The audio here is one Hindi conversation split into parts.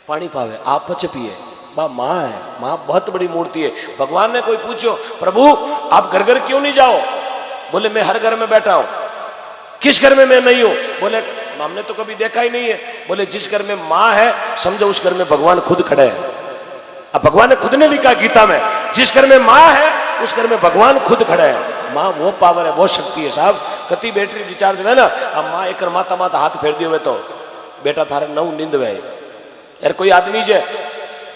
पानी पावे, आप पच पिए। माँ माँ है, माँ बहुत बड़ी मूर्ति है। भगवान ने कोई पूछो प्रभु आप घर घर क्यों नहीं जाओ? बोले मैं हर घर में बैठा हूं। किस घर में मैं नहीं हूं? बोले हमने तो कभी देखा ही नहीं है। बोले जिस घर में माँ है समझो उस घर में भगवान खुद खड़े हैं। अब भगवान ने खुद ने लिखा गीता में, जिस घर में माँ है उस घर में भगवान खुद खड़े हैं। माँ वो पावर है, वो शक्ति है साहब। कति बैटरी रिचार्ज है ना, अब माँ एक माता माता हाथ फेर दियो तो बेटा थारे नव नींद वे। यार कोई आदमी जे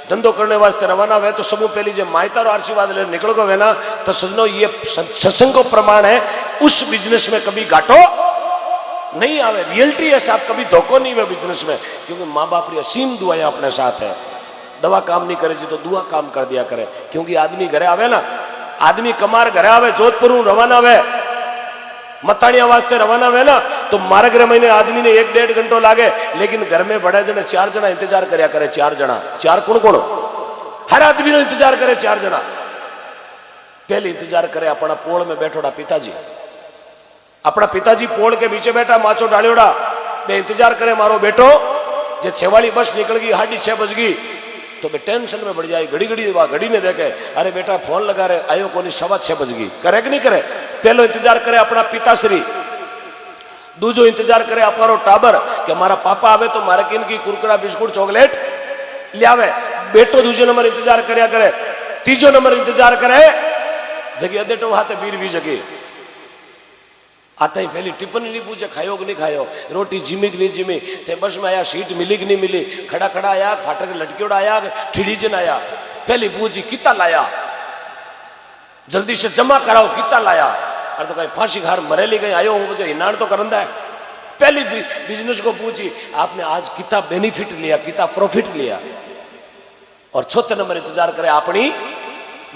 धंधो करने वास्ते रवाना हुए तो समूह पहली जे मायता रो आशीर्वाद ले निकल गए ना, तो समझो ये सत्संग को प्रमाण है उस बिजनेस में कभी घाटो नहीं आवे। रियलिटी है साहब, कभी धोखो नहीं हुआ बिजनेस में, क्योंकि माँ बाप की असीम दुआएं अपने साथ है। दवा काम नहीं करे जी तो दुआ काम कर दिया करे, क्योंकि आदमी घरे आवे ना, आदमी कमार घरे आवे, जोधपुर रवाना हुए मतानिया वास्ते रवाना हुए ना, तो मारे घर महीने आदमी ने 1-1.5 घंटो लागे, लेकिन घर में बड़े जने 4 जना इंतजार करया करे। 4 जना, 4 कौन कौन? हर आदमी ने इंतजार करे 4 जना। पहले इंतजार करे अपना पोल में बैठोड़ा पिताजी, अपना पिताजी पोल के पीछे बैठा माचो डालियोड़ा, मैं इंतजार करे मारो बेटो। जे 6 वाली बस निकल गई, 6:30 बज गई, तो मैं टेंशन में बढ़ जाए। घड़ी घड़ी घड़ी ने देखे, अरे बेटा फोन लगा रहे आयो कोनी, 6:15 बज गई। करे कि नहीं करे? पहलो इंतजार करे अपना पिताश्री, दूजो इंतजार करे अपना टाबर कि हमारा पापा आवे तो मारे किन की कुरकुरा बिस्कुट चॉकलेट लियावे। बेटो दूसरे नंबर इंतजार करया करे, तीजो नंबर इंतजार करे जगह अदेटो हाथे बीर भी जगह आता ही पहली टिप्पणी नहीं पूछे खायो कि नहीं खायो, रोटी जिमी कि नहीं जिमी, थे बस में आया सीट मिली कि नहीं मिली, खड़ा खड़ा आया, फाटक लटकियोड़ा आया, ठीड़ी जन आया। पहली पूछी कितना लाया, जल्दी से जमा कराओ कितना लाया। अरे तो कहीं फांसी घर मरेली गई आयो हूं, मुझे हिनाण तो करंदा है। पहली बिजनेस को पूछी आपने आज कितना बेनिफिट लिया, कितना प्रॉफिट लिया। और चौथे नंबर इंतजार करे अपनी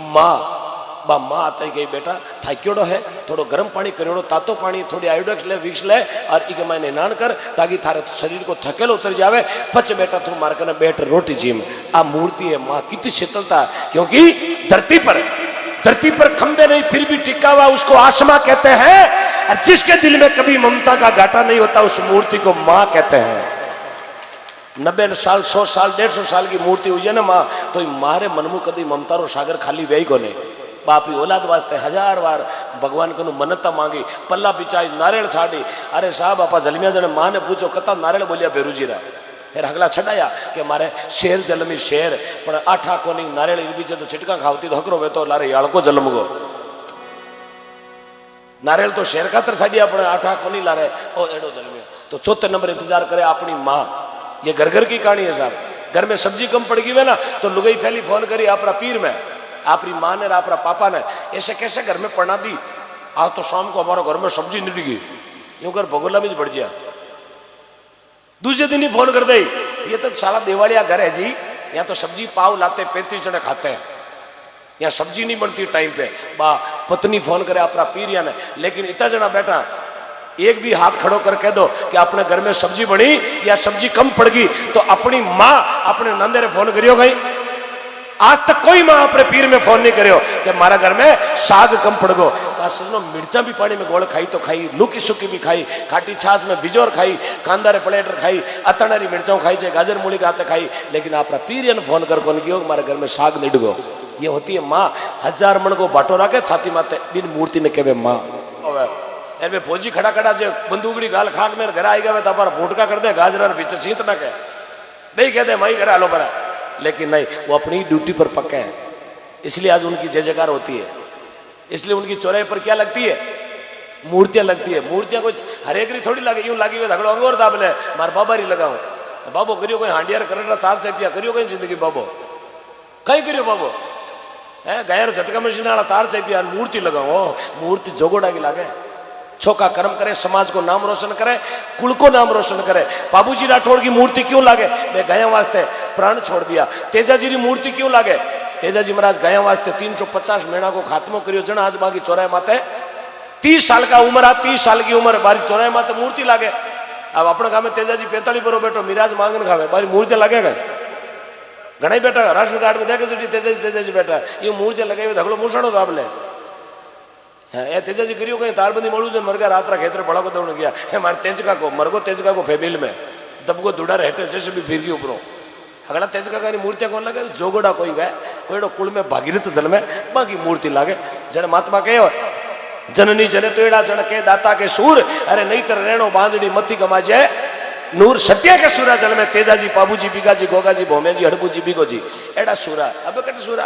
माँ। बा माँ आता ही गई बेटा थाक्योड़ो है, थोड़ो गर्म पानी करियोड़ो, तातो पानी, थोड़ी आयोडेक्स ले, विक्स ले और इके मैंने नान कर ताकि थारे शरीर को थकेलो उतर जावे। पच बेटा तू मार कर बैठ रोटी जिम। आ मूर्ति है माँ, कितनी शीतलता, क्योंकि धरती पर खंबे नहीं फिर भी टिका हुआ उसको आसमां कहते हैं। और जिसके दिल में कभी ममता का घाटा नहीं होता उस मूर्ति को माँ कहते हैं। 90 साल 100 साल 150 साल की मूर्ति हुई है ना माँ, तो मारे मनमु कभी ममता रो सागर खाली वे को नहीं। बापरी औलाद वास्ते 1000 बार भगवान को मन्नता मांगी, पल्ला बिछाई, नारियल छाड़ी। अरे साहब आपा जलमिया जने माँ ने पूछो कता नारियल बोलिया बेरूजी रहा। फिर अगला छड़ाया कि मारे शेर जलमी शेर पर 8 कोनी नारियल बीचे तो छिटका खावती तो हकरो वे तो लारे याड़ को जलम गो। नारियल तो शेर खातर छाड़िया अपने 8 कोनी लारे ओ एडो जलमिया। तो चौथे नंबर इंतजार करे अपनी माँ। ये घर घर की कहानी है साहब। घर में सब्जी कम पड़ गई है ना, तो लुगाई फैली फोन करी अपना पीर में, आपरी माँ ने अपना पापा ने, ऐसे कैसे घर में पढ़ा दी, आज तो शाम को हमारे घर में सब्जी निकल गई, यूं कर भगोला में बढ़ गया। दूसरे दिन ही फोन कर दे, ये तो साला देवालिया घर है जी, यहाँ तो सब्जी पाव लाते 35 जने खाते हैं, यहाँ सब्जी नहीं बनती टाइम पे। बा पत्नी फोन करे अपना पीरिया ने, लेकिन इतना जना बैठा एक भी हाथ खड़ो कर कह दो कि अपने घर में सब्जी बनी या सब्जी कम पड़ गई, तो अपनी माँ अपने नंदे ने फोन करियो गई। आज तक कोई माँ अपने पीर में फोन नहीं करियो कि हमारा घर में साग कम पड़ गो। सुनो मिर्चा भी पानी में गोल खाई तो खाई, लूकी सुकी भी खाई, खाटी छाछ में बिजोर खाई, कांदारे प्लेटर खाई, अतनारी मिर्चाओं खाई, चाहे गाजर मूली खाते खाई, लेकिन अपना पीरियन फोन कर कौन कियो हमारे घर में साग नहीं डगो। ये होती है माँ। 1000 मन को बाटो रखे छाती माते बिन मूर्ति ने कहे माँ। में फौजी खड़ा खड़ा जो बंदूकड़ी गाल खाक में घर आई गए तो फूटका कर दे गाजर पीछे सीत ना कहे नहीं कहते माई घर आलो पर, लेकिन नहीं वो अपनी ड्यूटी पर पक्के हैं, इसलिए आज उनकी जय जयकार होती है। इसलिए उनकी चौराहे पर क्या लगती है? मूर्तियां लगती है। मूर्तियां कुछ हरेक री थोड़ी लगे, यूं लगी हुई धगड़ो अंगोर दाबले मार बाबा री लगाओ। बाबो करियो कोई हांडियार करेला तार से पिया करियो कहीं जिंदगी बाबो कहीं करियो बाबो है गायर झटका मशीन वाला तार से पिया मूर्ति लगाओ। मूर्ति जोगोड़ा की लागे, छोका कर्म करे, समाज को नाम रोशन करे, कुल को नाम रोशन करे। बाबूजी राठौड़ की मूर्ति क्यों लागे? मैं गया वास्ते प्राण छोड़ दिया। तेजाजी की मूर्ति क्यों लागे? तेजाजी महाराज गया वास्ते 350 महीना को खात्मो करियो। जन आज बाकी चौराहे माते 30 साल का उम्र आ, 30 साल की उम्र बारी चौराहे माते मूर्ति लागे। अब अपने गाँव में तेजाजी 45 पर बैठो मिराज मांगन खावे बारी मूर्ति लगेगा घना ही बैठा। राशन कार्ड में देखे तेजाजी तेजाजी बैठा ये मूर्ति लगे धगड़ो मूसणो दाब ले है तेजाजी करियो कहीं तारबंदी मळू जो मरगा रात खेतर बड़ा को दौड़ गया है मारे तेजका को मरगो तेजका को फेबिल में दबगो दुड़ा रहते जैसे भी फिर गई ऊपरों अगला तेज का मूर्तियां कौन लगे जोगड़ा कोई वह कोई कुल में भागीरथ जल में बाकी मूर्ति लागे जन महात्मा कहो जननी जने तो एड़ा जन के दाता के सूर अरे नहीं तर रेणो बांधड़ी मथी गमाजे नूर सत्या के सूरा जल में तेजाजी पाबूजी बीगाजी गोगाजी भोमेजी हड़बूजी बीगोजी एड़ा सूरा अब कट सूरा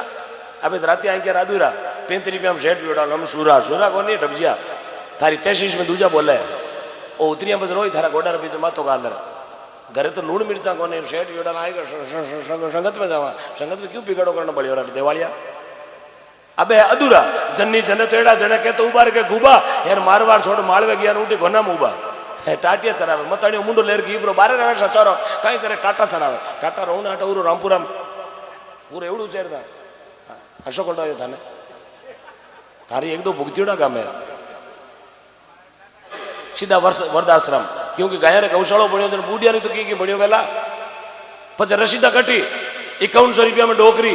अबे रात आई क्या राधुरा 35 रुपया में सेठ जोड़ा हम सूरा सूरा को नहीं डबजिया थारी 33 में दूजा बोले ओ उतरिया बस रोई थारा गोडा बीच मातो गाल घरे तो लूण मिर्चा को नहीं सेठ जोड़ा आएगा संगत में जावा संगत में क्यों बिगड़ो करना बड़ी हो रहा देवालिया अबे अधूरा जन्नी जने तो एड़ा जने के तो उबार के गुबा यार मारवाड़ छोड़ मालवे गया उठी घोना में उबा टाटिया चरावे मताणी मुंडो लेर गीबरो बारे रहे सचारो कई करे टाटा चरावे टाटा रहू ना उरो रामपुरा पूरे एवडू चेरता अशोक था ने तारी एक दो भुगतीड़ा गामे सीधा वर्धाश्रम क्योंकि गाया ने गौशाला बनियो तो बूढ़िया नहीं तो की बनियो वेला पचे रसीदा कटी 5100 रुपया में डोकरी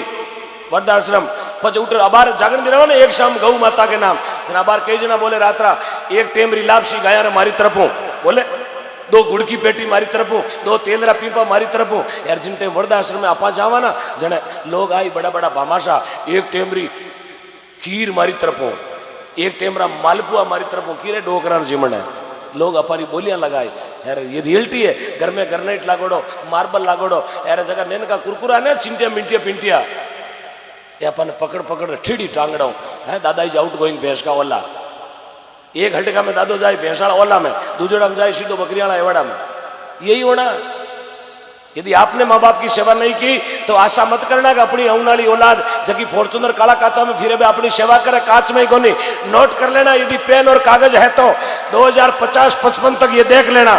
वर्धाश्रम पचे उठ अबार जागरण दे रहा ना एक शाम गौ माता के नाम अबार कई जना बोले रात्रा एक टेमरी लापसी गाया ने मारी तरफ बोले 2 गुड़ की पेटी मारी तरफ 2 तेलरा पीपा मारी तरफ यार जिन टाइम वर्धाश्रम में आपा जावा ना जने लोग आई बड़ा बड़ा भामाशा एक टेमरी खीर मारी तरफ एक टेमरा मालपुआ मारी तरफ कीरे डोकरा जीमन है लोग अपारी बोलियां लगाए यार ये रियलिटी है घर में ग्रेनाइट लागोड़ो मार्बल लागोड़ो यार जगह नेन का कुरकुरा ने चिंटिया मिंटिया पिंटिया ये अपन पकड़ पकड़ ठीड़ी टांगड़ो है दादाजी आउट गोइंग भैंस का ओला एक घंटे में दादो जाए भैंसाड़ा ओला में दूजड़ा में जाए सीधो बकरियाड़ा एवड़ा में यही होना यदि आपने माँ बाप की सेवा नहीं की तो आशा मत करना कि अपनी औनाली औलाद जबकि फॉर्चूनर काला काचा में फिरे अपनी सेवा करे कांच में ही कोनी नोट कर लेना यदि पेन और कागज है तो 2050-55 तक ये देख लेना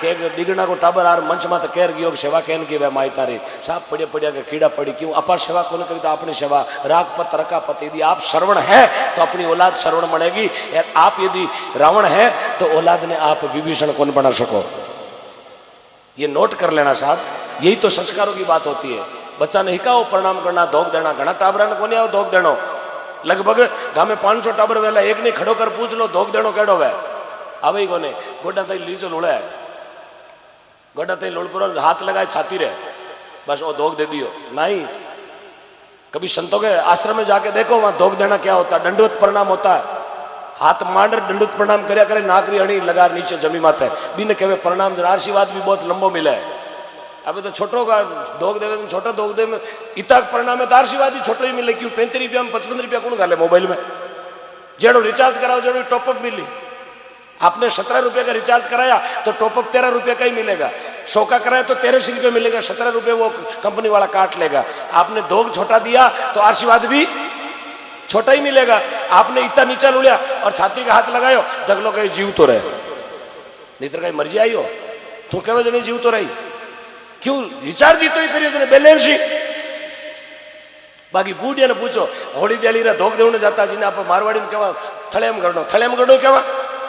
कि डिगना को टाबर आर मंच में तो केर गियो सेवा कहन की वे माई तारी साफ पड़िया पड़िया के कीड़ा पड़ी क्यों अपा सेवा कौन करी तो अपनी सेवा राग पत रका पत यदि आप श्रवण है तो अपनी औलाद श्रवण बनेगी यार आप यदि रावण है तो औलाद ने आप विभीषण कौन बना सको ये नोट कर लेना साहब यही तो संस्कारों की बात होती है बच्चा ने हिकाओ प्रणाम करना धोख देना घना टाबरा ने कोनी आओ धोख देनो लगभग गाँव में 500 टाबर वेला एक नहीं खड़ो कर पूछ लो धोख देनो केड़ो वे आवे कोने गोडा तई लीचो लोड़ा है गोडा तई लोड़पुर हाथ लगाए छाती रे बस वो धोख दे दियो नहीं कभी संतों के आश्रम में जाके देखो वहां धोख देना क्या होता है दंडवत प्रणाम होता है हाथ मांड दंडुत प्रणाम करया करे नाकरी अणी लगा नीचे जमी माते बिन कहे प्रणाम आशीर्वाद भी बहुत लंबो मिले अभी तो छोटो का धोख देवे छोटा धोख दे में इतना प्रणाम है तो आशीर्वाद ही छोटो ही मिले क्यों 35 रुपया में 55 रुपया कौन गाले मोबाइल में जेड़ो रिचार्ज कराओ जेड़ो टॉपअप मिली आपने 17 रुपये का रिचार्ज कराया तो टॉपअप 13 रुपये का ही मिलेगा 100 का कराया तो 1300 रुपये मिलेगा 17 रुपये वो कंपनी वाला काट लेगा आपने धोख छोटा दिया तो आशीर्वाद भी छोटा ही मिलेगा आपने इतना नीचा लुलिया और छाती का हाथ लगायो दगलो कहीं जीव तो रहे नहीं तो कहीं मर्जी आई हो तू कहे जो नहीं जीव तो रही क्यों रिचार्ज ही तो ही करियो बैलेंस ही बाकी बूढ़िया ने पूछो होली दियाली रा धोख देने जाता जिन्हें आप मारवाड़ी में कहवा थलेम करनो कहवा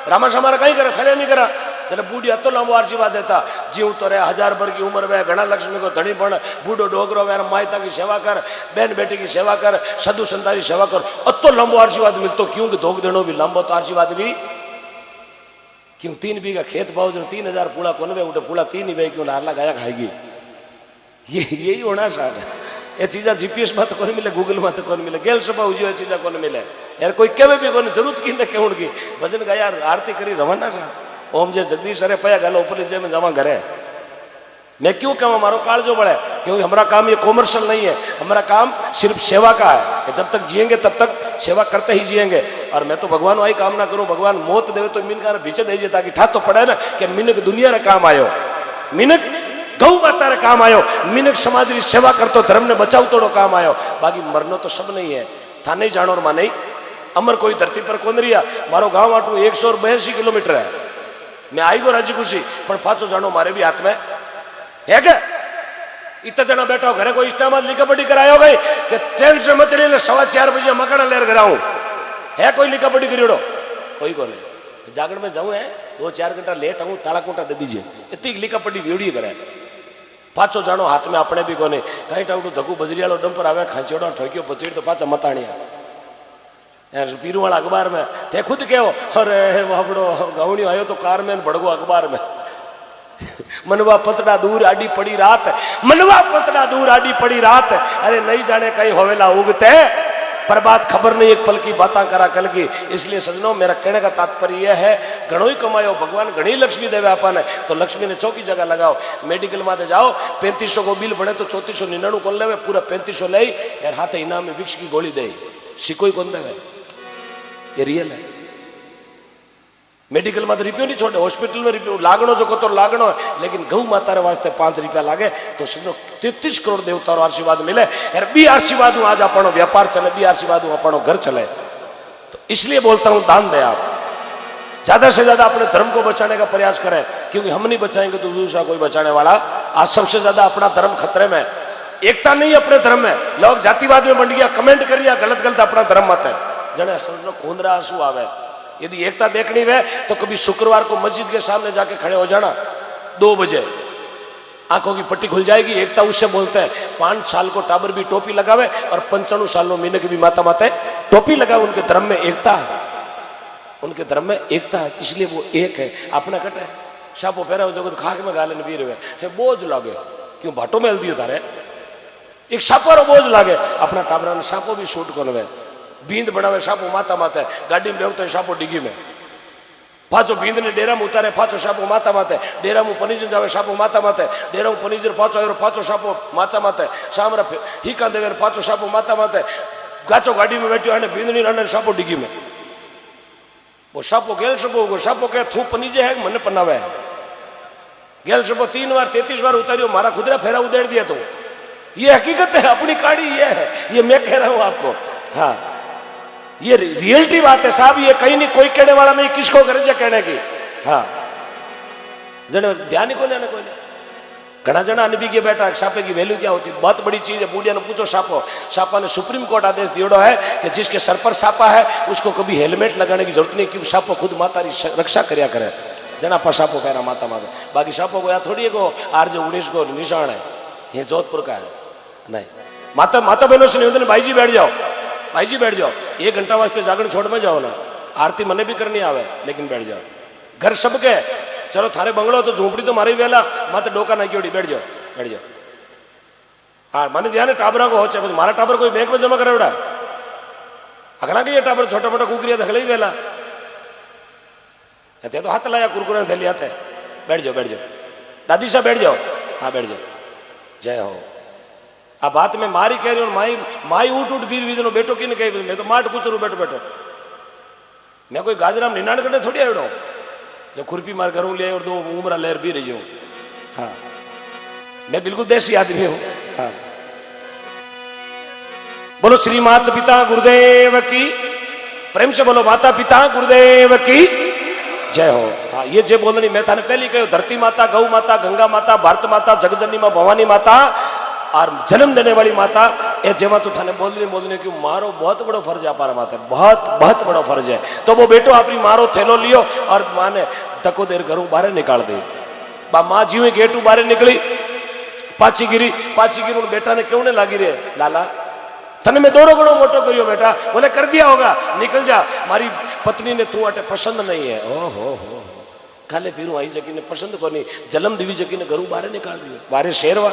रामाश हमारा कहीं करा थलेम ही करा जने बूढ़ी तो लंबो आशीर्वाद देता जीव तो रहे 1000 भर की उम्र में घना लक्ष्मी को धनी बन बूढ़ो डोगरो वे मायता की सेवा कर बहन बेटी की सेवा कर साधु संता की सेवा कर अतो लंबो आशीर्वाद मिलतो क्यों धोख देनो भी लंबो तो आशीर्वाद भी क्यों 3 बीघा खेत पाओ जो 3000 पूला कौन वे उठे पूला 3 ही वे क्यों नारला गाया खाएगी यही होना साहब ये चीज़ा जीपीएस में तो कौन मिले गूगल में तो कौन मिले गेल सभा उजियो चीज़ा कौन मिले यार कोई कहे भी कौन जरूरत की कहूँ की भजन गा यार आरती करी रवाना साहब ओम जे जगदीश अरे पया गालो ऊपर जे में जमा घरे मैं क्यों कहूँ हमारो काल जो बढ़े क्योंकि हमारा काम ये कॉमर्शियल नहीं है हमारा काम सिर्फ सेवा का है कि जब तक जिएंगे तब तक सेवा करते ही जिएंगे और मैं तो भगवान वही कामना करूँ भगवान मौत देवे तो मिनका बीचे दीजिए ताकि ठात तो पड़े ना कि मिनक दुनिया रे काम आयो मिनक गौ माता रे काम आयो मिनक समाज की सेवा करतो धर्म ने बचाव तोड़ो काम आयो बाकी मरनो तो सब नहीं है था नहीं जानो और माने अमर कोई धरती पर कौन रिया मारो गाँव आटू 182 किलोमीटर है मैं आई गो राजी खुशी पर पाचो जानो मारे भी हाथ में है क्या इतना जना बैठा हो घरे कोई इस्टामाल लिखा पढ़ी करायो गई कि ट्रेन से मत ले 4:15 बजे मकाना लेर कराऊं है कोई लिखा पढ़ी करियो कोई को नहीं जागरण में जाऊं है 2-4 घंटा लेट आऊं ताला कोटा दे दीजिए इतनी लिखा पढ़ी वीडियो करे पाचो जानो हाथ में अपने भी कोने कहीं टाउटू धकू बजरियालो डंपर आवे खांचोड़ा ठोक्यो पचीड़ तो पाचा मताणिया यार पीरू वाला अखबार में ते खुद कहो अरे बापड़ो गावणी आयो तो कार में भड़गो अखबार में मनवा पतड़ा दूर आडी पड़ी रात, मनवा पतड़ा दूर आडी पड़ी रात, अरे नहीं जाने कहीं होवेला उगते, पर बात खबर नहीं एक पल की बातें करा कल की। इसलिए सजनों मेरा कहने का तात्पर्य यह है, घणो ही कमायो भगवान घणी लक्ष्मी देवे आपने, तो लक्ष्मी ने चौकी जगह लगाओ। मेडिकल में जाओ 3500 को बिल बने तो 3499 कौन लेवे, पूरा 3500 ले यार हाथ इनाम में विक्स की गोली दे, सिकोई कौन देवे, ये रियल है। मेडिकल में तो रुपये नहीं छोड़े, हॉस्पिटल में रुपये लागणो जो तो लागणो है, लेकिन गौ माता रे वास्ते 5 रुपया लागे तो समझो 33 करोड़ देवता आशीर्वाद मिले यार। बी आशीर्वाद आज अपनो व्यापार चले, बी आशीर्वाद अपनो घर चले। तो इसलिए बोलता हूं दान दे, आप ज्यादा से ज्यादा अपने धर्म को बचाने का प्रयास करें, क्योंकि हम नहीं बचाएंगे तो दूसरा कोई बचाने वाला। आज सबसे ज्यादा अपना धर्म खतरे में, एकता नहीं अपने धर्म में, लोग जातिवाद में बंट गया, कमेंट करिए गलत गलत अपना धर्म मत है जने समझो खूंदरा आंसू आवे। यदि एकता देखनी है तो कभी शुक्रवार को मस्जिद के सामने जाके खड़े हो जाना 2 बजे, आंखों की पट्टी खुल जाएगी। एकता उससे बोलते हैं 5 साल को टाबर भी टोपी लगावे और 95 सालों महीने की भी माता माता टोपी लगावे, उनके धर्म में एकता है, उनके धर्म में एकता है, इसलिए वो एक है। अपना कटे सापो फेरा हो खाक में गाले वीर हुए बोझ लागे, क्यों भाटो में हल्दी तारे एक सापो बोझ लागे, अपना टाबरा ने सापो भी शूट कर बींद बनावे, सापो माता माता गाड़ी में बेवते सापो डिगी में, पाचो बींद ने डेरा में उतारे, पाचो सापो माता माते, डेरा में पनीजर जावे सापो माता माते, डेरा में पनीजर पाचो आयो पाचो सापो माचा माते, सामरा हिका देवे पाचो सापो माता माते, गाचो गाड़ी में बैठो आने बींदनी आने सापो डिगी में। वो सापो गेल सबो सापो के थू पनीजे है मन पनावे है, गेल सबो 3 बार 33 बार उतारियो, मारा खुदरा फेरा उधेड़ दिया। तो ये हकीकत है, अपनी काड़ी ये है, ये मैं कह रहा हूं आपको। हाँ ये रियलिटी बात है साहब, ये कहीं नहीं कोई कहने वाला नहीं, किसको गरज कहने की। हाँ जने ध्यान ही को लेना कोई नहीं, घना जना अनबी के बैठा सापे की वैल्यू क्या होती है, बहुत बड़ी चीज है। बूढ़िया ने पूछो सापो, सापा ने सुप्रीम कोर्ट आदेश दिया है कि जिसके सर पर सापा है उसको कभी हेलमेट लगाने की जरूरत नहीं, क्योंकि सापो खुद माता की रक्षा करया करे। जना पर सापो पैरा माता माता, बाकी सापो को या थोड़ी है को आरजे 19 को निशान है, ये जोधपुर का है नहीं। माता माता बहनों से निवेदन, भाई जी बैठ जाओ, भाई जी बैठ जाओ, 1 घंटा वास्ते जागरण छोड़ में जाओ ना, आरती मने भी करनी आवे लेकिन बैठ जाओ। घर सबके, चलो थारे बंगलो तो झोंपड़ी तो मारी वेला मत डोका ना क्यों, बैठ जाओ बैठ जाओ। हाँ मैंने ध्यान है टाबरा को हो, मारा टाबर कोई बैंक में जमा करे उड़ा अखड़ा के ये टाबर छोटा मोटा कुकरिया दखले ही वेला तो हाथ लाया कुरकुरे थैली हाथ है, बैठ जाओ बैठ जाओ, दादी साहब बैठ जाओ, हाँ बैठ जाओ, जय हो। अब बात में मारी कह रही हूँ, माई माई उठ उठ बीर बीजनो बेटो की नहीं कही, मैं तो माट कुचरू बैठो बैठो, मैं कोई गाजराम निनाण करने थोड़ी आयो जो खुरपी मार करूँ ले और 2 उमरा लहर भी रही हूँ। हाँ मैं बिल्कुल देसी आदमी हूँ। हाँ बोलो श्री माता पिता गुरुदेव की, प्रेम से बोलो माता पिता गुरुदेव की जय हो। हाँ ये जे बोलनी मैं थाने पहली कहो, धरती माता, गौ माता, गंगा माता, भारत माता, जगजननी मां भवानी माता और जन्म देने वाली माता, ये जेमा तो थाने बोलने क्यों मारो बहुत बड़ो फर्ज है अपारा माता, बहुत बहुत बड़ो फर्ज है। तो वो बेटो अपनी मारो थैलो लियो और माँ ने धक्को देर घरों बाहर निकाल दी। बा माँ जीवे गेटू बाहर निकली, पाची गिरी बेटा ने क्यों ने लागी रे, लाला तने मैं 2 गुणों मोटो करियो बेटा, बोले कर दिया होगा, निकल जा, मारी पत्नी ने तू अटे पसंद नहीं है। ओ हो खाले फिर आई जकी ने पसंद को नहीं, जलम देवी जकी ने घरों बाहर निकाल दियो, बाहर शेरवा।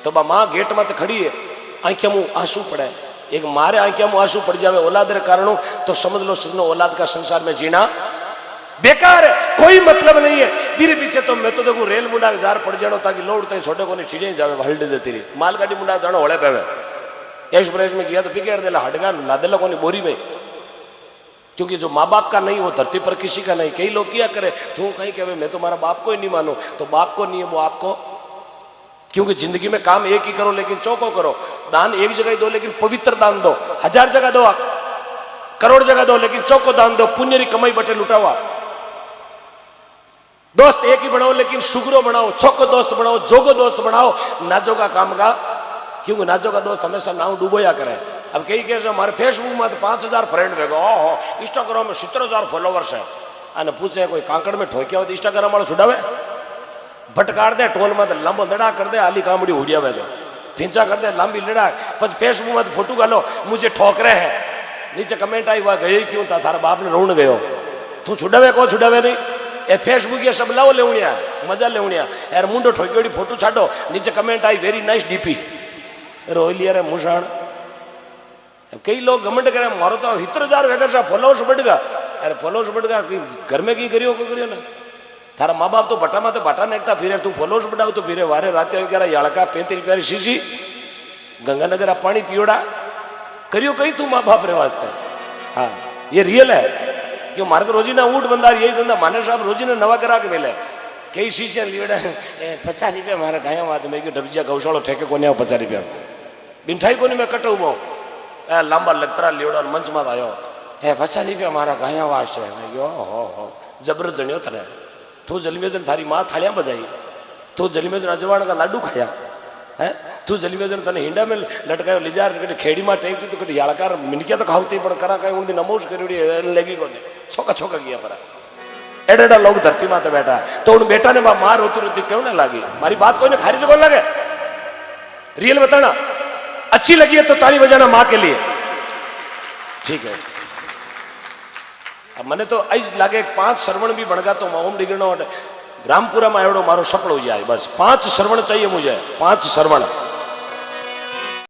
तो बा माँ गेट में तो खड़ी है, आंखिया मुँह आंसू पड़े, एक मारे आंखिया मुँह आंसू पड़ जावे औलाद रे कारणों, तो समझ लो सुनो औलाद का संसार में जीना बेकार है, कोई मतलब नहीं है। मेरे पीछे तो मैं तो देखो रेल मुंडा जार पड़ जानो ताकि लोड तई छोटे को नहीं छिड़े जावे, हल्डी देती रही मालगाड़ी मुंडा जानो होड़े पेवे, यश ब्रेज में किया तो पिकेट देला हटगा लादेला को नहीं बोरी में, क्योंकि जो माँ बाप का नहीं वो धरती पर किसी का नहीं। कई लोग क्या करे, तू कहीं कहे मैं तो हमारा बाप को ही नहीं मानू, तो बाप को नहीं है वो आपको, क्योंकि जिंदगी में काम एक ही करो लेकिन चौको करो, दान एक जगह ही दो लेकिन पवित्र दान दो, 1000 जगह दो, करोड़ जगह दो लेकिन चौको दान दो, पुण्य री कमाई बटे लुटावा। दोस्त एक ही बनाओ लेकिन सुगरो बनाओ, चौको दोस्त बनाओ, जोगो दोस्त बनाओ, नाजो का काम का, क्योंकि नाजो का दोस्त हमेशा नाव डूबोया करे। अब कई कहे हमारे फेसबुक में 5000 फ्रेंड भेगो, ओहो इंस्टाग्राम में 17,000 फॉलोवर्स है, अने पूछे कोई कांकड़ में ठोकिया हो तो इंस्टाग्राम वालों छुड़ावे, भटकाड़ दे टोल में लंबो लड़ा कर दे, आली कामड़ी उड़िया वे दो फिंचा कर दे लंबी लड़ा, पर फेसबुक में फोटो गालो मुझे ठोक रहे हैं, नीचे कमेंट आई हुआ गए क्यों था, थारा बाप ने रोन गयो, तू छुड़ावे को छुड़ावे नहीं, ए फेसबुक ये सब लाओ लेवणिया मजा लेवणिया यार मुंडो ठोक्योड़ी फोटो छाटो नीचे comment I very nice DP रोई लिया रे मुसाण कई लोग घमंड करे मारो तो 70,000 वेगर सा फॉलोअर्स बढ़ गया अरे फॉलोअर्स बढ़ गया घर में की करियो को करियो ना थारा माँ बाप तो भट्टा में तो भट्टा नेकता फिरे तू फॉलोअर्स बढ़ाओ तो फिरे वारे रात याड़का 35 रुपया शीशी गंगानगर पानी पियोड़ा करियो कहीं तू माँ बाप रे वास्ते हाँ ये रियल है क्यों मारे तो रोजी ना ऊट बंदा यही धंधा माने साहब रोजी ने नवा करा के मिले कई शीशे लियोड़ा 50 रुपया मारा गाया बात में डबजिया गौशाला ठेके को 50 रुपया बिनठाई को मैं कटो वो लांबा लगतरा लियोड़ा मंच में आयो है 50 रुपया मारा गाया वास है यो हो जबर जणियो तने तू जलीमेजन थारी माँ थालियां बजाई तू जलीमेजन अजवाण का लाडू खाया है तू जलीमेजन तने हिंडा में लटकायो लिजार खेड़ी में टेक तो कटी याड़कार मिनकिया तो खावती पण करा कहीं उन नमोश करी लगी को छोका छोका किया पर एडेडा लोग धरती माते बैठा तो उन बेटा ने मां रोती रोती क्यों ना लगी मारी बात कोई ने खारी तो कौन लगे रियल बताना अच्छी लगी है तो ताली बजाना माँ के लिए ठीक है अब मैंने तो आज लागे 5 श्रवण भी बन गया तो ओम डिगनो रामपुरा में एवडो मारो सपड़ो जाए बस 5 श्रवण चाहिए मुझे 5 श्रवण